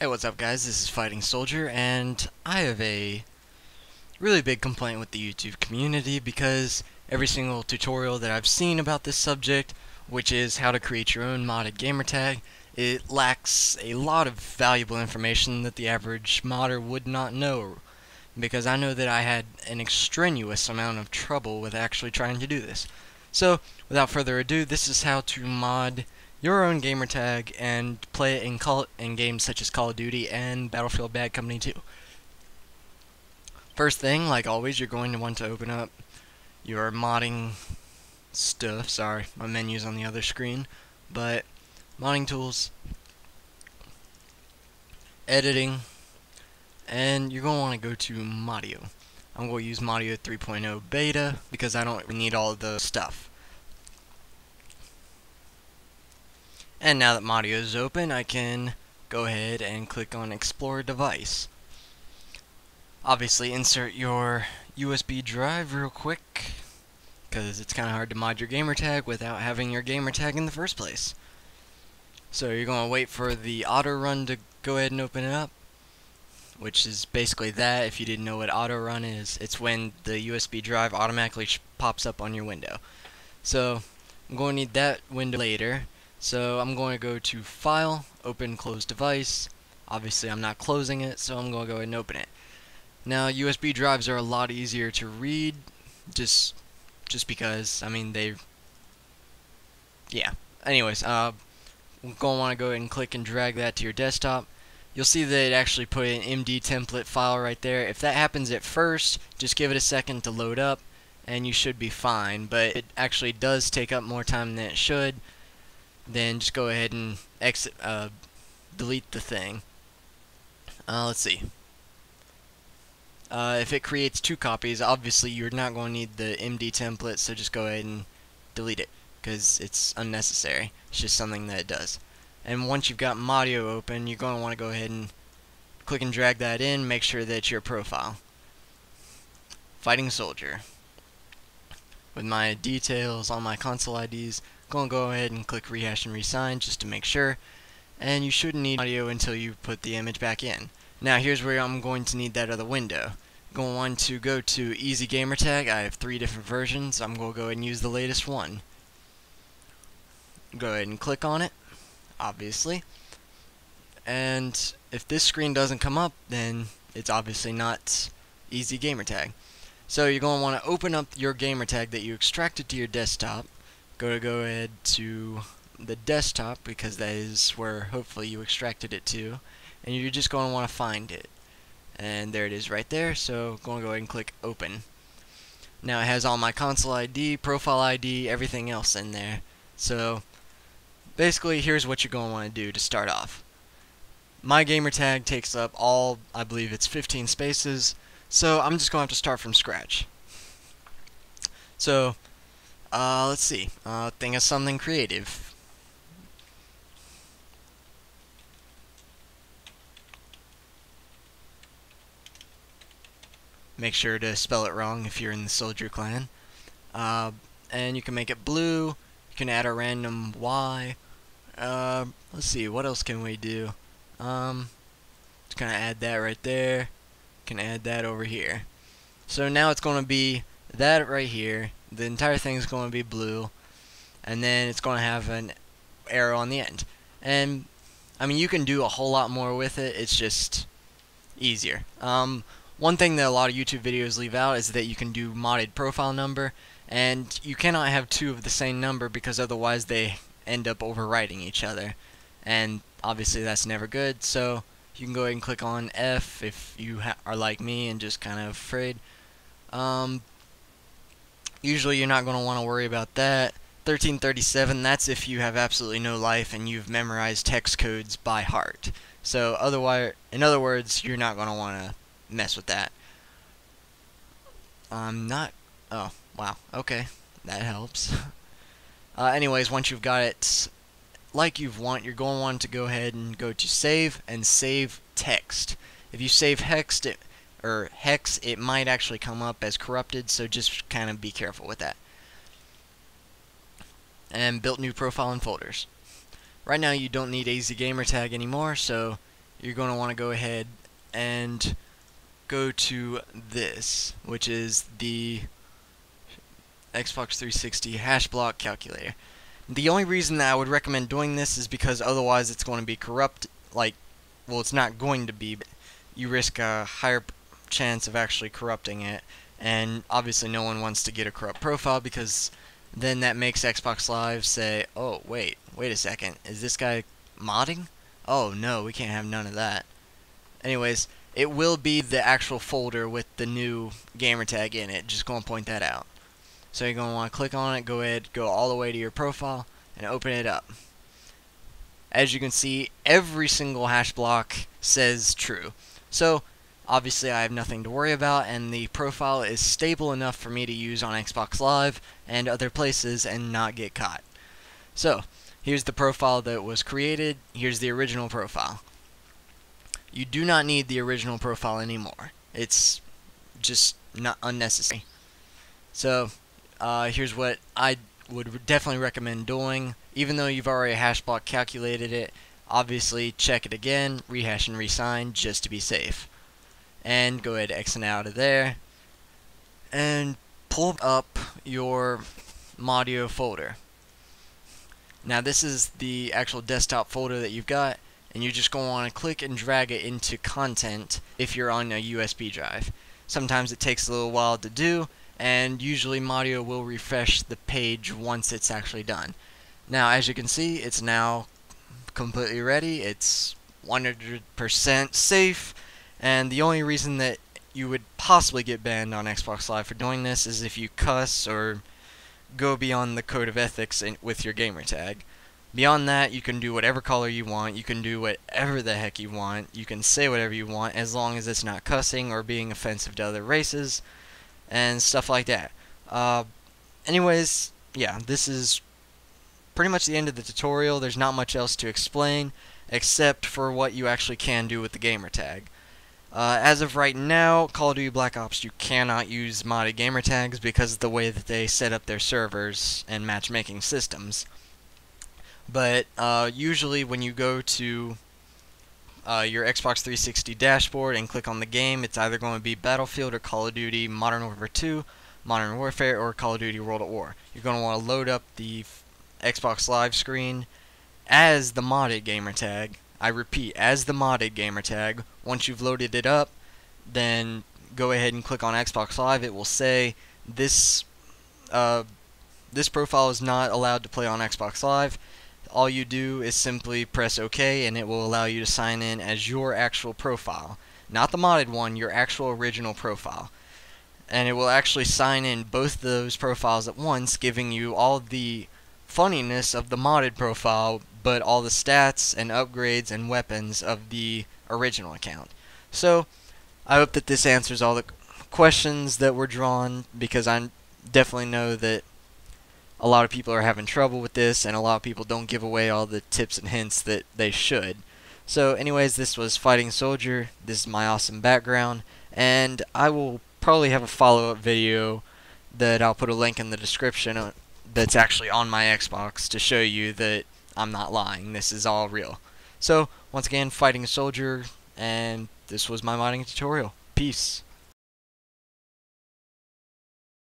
Hey, what's up guys? This is Fighting Soldier, and I have a really big complaint with the YouTube community because every single tutorial that I've seen about this subject, which is how to create your own modded gamertag, it lacks a lot of valuable information that the average modder would not know, because I know that I had an extraneous amount of trouble with actually trying to do this. So, without further ado, this is how to mod your own gamertag and play it in games such as Call of Duty and Battlefield Bad Company 2. First thing, like always, you're going to want to open up your modding stuff. Sorry, my menu's on the other screen. But modding tools, editing, and you're going to want to go to Modio. I'm going to use Modio 3.0 beta because I don't need all of the stuff. And now that Modio is open, I can go ahead and click on Explore Device. Obviously, insert your USB drive real quick, because it's kind of hard to mod your gamertag without having your gamertag in the first place. So you're going to wait for the auto run to go ahead and open it up, which is basically that. If you didn't know what auto run is, it's when the USB drive automatically pops up on your window. So I'm going to need that window later. So I'm going to go to File, Open Close Device. Obviously I'm not closing it, so I'm going to go ahead and open it. Now USB drives are a lot easier to read, just because, I mean, yeah. Anyways, we're going to want to go ahead and click and drag that to your desktop. You'll see that it actually put an MD template file right there. If that happens at first, just give it a second to load up, and you should be fine. But it actually does take up more time than it should. Then just go ahead and delete the thing. Let's see. If it creates 2 copies, obviously you're not going to need the MD template, so just go ahead and delete it, because it's unnecessary. It's just something that it does. And once you've got Modio open, you're going to want to go ahead and click and drag that in, make sure that it's your profile. Fighting Soldier. With my details on my console IDs, I'm going to go ahead and click rehash and resign just to make sure. And you shouldn't need audio until you put the image back in. Now here's where I'm going to need that other window. I'm going to want to go to Easy Gamertag. I have 3 different versions. I'm going to go ahead and use the latest one. Go ahead and click on it, obviously. And if this screen doesn't come up, then it's obviously not Easy Gamertag. So you're going to want to open up your gamertag that you extracted to your desktop. Go ahead to the desktop, because that is where hopefully you extracted it to. And you're just going to want to find it. And there it is right there, so I'm going to go ahead and click Open. Now it has all my console ID, profile ID, everything else in there. So basically here's what you're going to want to do to start off. My gamertag takes up all, I believe it's 15 spaces, so I'm just going to have to start from scratch. So, let's see, think of something creative. Make sure to spell it wrong if you're in the Soldier clan. And you can make it blue. You can add a random Y. Let's see, what else can we do? Just kind of add that right there. Can add that over here. So now it's going to be that right here. The entire thing is going to be blue. And then it's going to have an arrow on the end. And, I mean, you can do a whole lot more with it. It's just easier. One thing that a lot of YouTube videos leave out is that you can do modded profile number, and you cannot have 2 of the same number, because otherwise they end up overwriting each other, and obviously that's never good. So you can go ahead and click on F if you are like me and just kind of afraid. Usually you're not going to want to worry about that. 1337, that's if you have absolutely no life and you've memorized hex codes by heart. So otherwise, in other words, you're not going to want to mess with that. Oh, wow, okay, that helps. Anyways, once you've got it like you're going to want to go ahead and go to save and save text. If you save hex, it might actually come up as corrupted, so just kind of be careful with that. And built new profile and folders. Right now you don't need AZ Gamertag anymore, so you're going to want to go ahead and go to this, which is the Xbox 360 hash block calculator. The only reason that I would recommend doing this is because otherwise it's going to be corrupt, well, it's not going to be, but you risk a higher chance of actually corrupting it, and obviously no one wants to get a corrupt profile, because then that makes Xbox Live say, oh, wait a second, is this guy modding? Oh, no, we can't have none of that. Anyways, it will be the actual folder with the new gamertag in it, just going to point that out. So you're going to want to click on it, go ahead, go all the way to your profile, and open it up. As you can see, every single hash block says true. So, obviously I have nothing to worry about, and the profile is stable enough for me to use on Xbox Live and other places and not get caught. So, here's the profile that was created, here's the original profile. You do not need the original profile anymore. It's just not unnecessary. So, here's what I would definitely recommend doing. Even though you've already hash block calculated it, obviously check it again, rehash and resign just to be safe. And go ahead, exit out of there, and pull up your Modio folder. Now this is the actual desktop folder that you've got, and you're just going to want to click and drag it into content if you're on a USB drive. Sometimes it takes a little while to do, and usually Modio will refresh the page once it's actually done. Now, as you can see, it's now completely ready. It's 100% safe, and the only reason that you would possibly get banned on Xbox Live for doing this is if you cuss or go beyond the code of ethics with your gamertag. Beyond that, you can do whatever color you want, you can do whatever the heck you want, you can say whatever you want, as long as it's not cussing or being offensive to other races, and stuff like that. Anyways, yeah, this is pretty much the end of the tutorial. There's not much else to explain, except for what you actually can do with the gamertag. As of right now, Call of Duty Black Ops, you cannot use modded gamertags because of the way that they set up their servers and matchmaking systems. But usually when you go to your Xbox 360 dashboard and click on the game, it's either going to be Battlefield or Call of Duty Modern Warfare 2, Modern Warfare, or Call of Duty World at War. You're going to want to load up the Xbox Live screen as the modded gamertag. I repeat, as the modded gamertag. Once you've loaded it up, then go ahead and click on Xbox Live. It will say this profile is not allowed to play on Xbox Live. All you do is simply press OK, and it will allow you to sign in as your actual profile. Not the modded one, your actual original profile. And it will actually sign in both those profiles at once, giving you all the funniness of the modded profile, but all the stats and upgrades and weapons of the original account. So, I hope that this answers all the questions that were drawn, because I definitely know that a lot of people are having trouble with this, and a lot of people don't give away all the tips and hints that they should. So anyways, this was Fighting Soldier, this is my awesome background, and I will probably have a follow-up video that I'll put a link in the description that's actually on my Xbox to show you that I'm not lying, this is all real. So, once again, Fighting Soldier, and this was my modding tutorial. Peace.